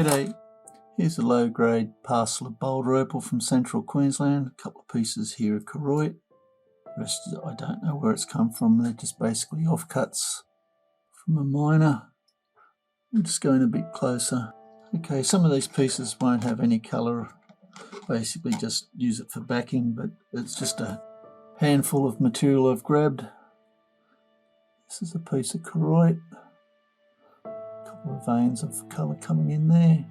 G'day, here's a low-grade parcel of Boulder Opal from central Queensland. A couple of pieces here of Koroit. The rest I don't know where it's come from. They're just basically offcuts from a miner. I'm just going a bit closer. Okay, some of these pieces won't have any colour. Basically just use it for backing, but it's just a handful of material I've grabbed. This is a piece of Koroit. Of veins of colour coming in there.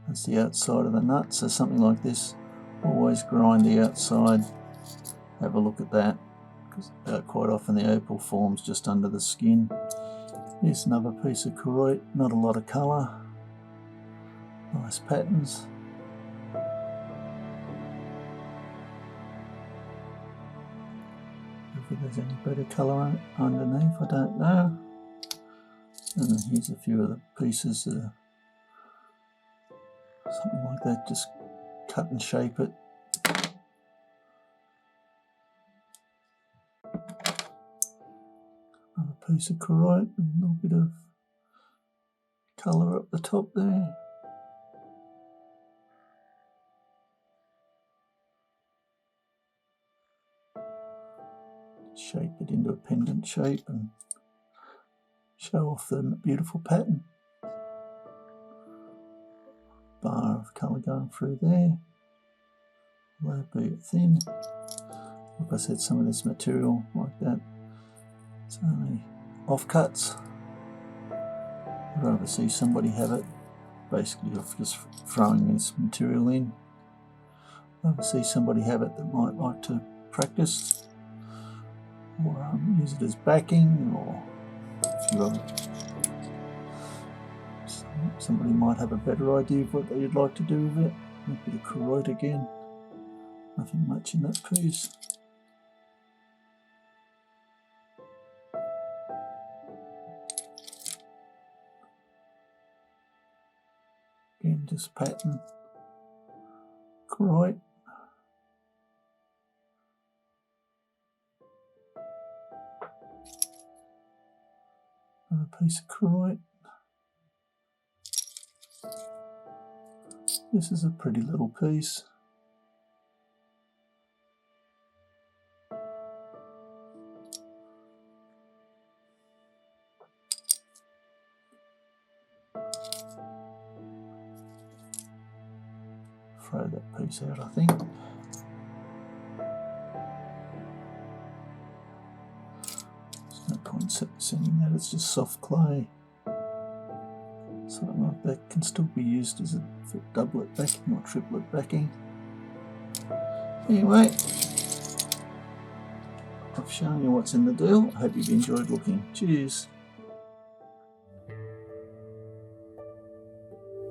That's the outside of the nut, so something like this, always grind the outside. Have a look at that, because quite often the opal forms just under the skin. Here's another piece of Koroit, not a lot of colour, nice patterns. If there's any better colour underneath, I don't know. And then here's a few of the pieces that are something like that, just cut and shape it. Another piece of Koroit, and a little bit of colour up the top there. Shape it into a pendant shape and show off the beautiful pattern. Bar of colour going through there. Low bit thin. Like I said, some of this material like that, it's only offcuts. I'd rather see somebody have it basically off just throwing this material in. I'd rather see somebody have it that might like to practice or use it as backing, or somebody might have a better idea of what they'd like to do with it. A bit of Koroit again, nothing much in that piece. Again, just pattern, Koroit. Another piece of Koroit. This is a pretty little piece. Throw that piece out, I think. There's no point sending that, it's just soft clay. Something like that can still be used as a doublet backing or triplet backing. Anyway, I've shown you what's in the deal. I hope you've enjoyed looking. Cheers.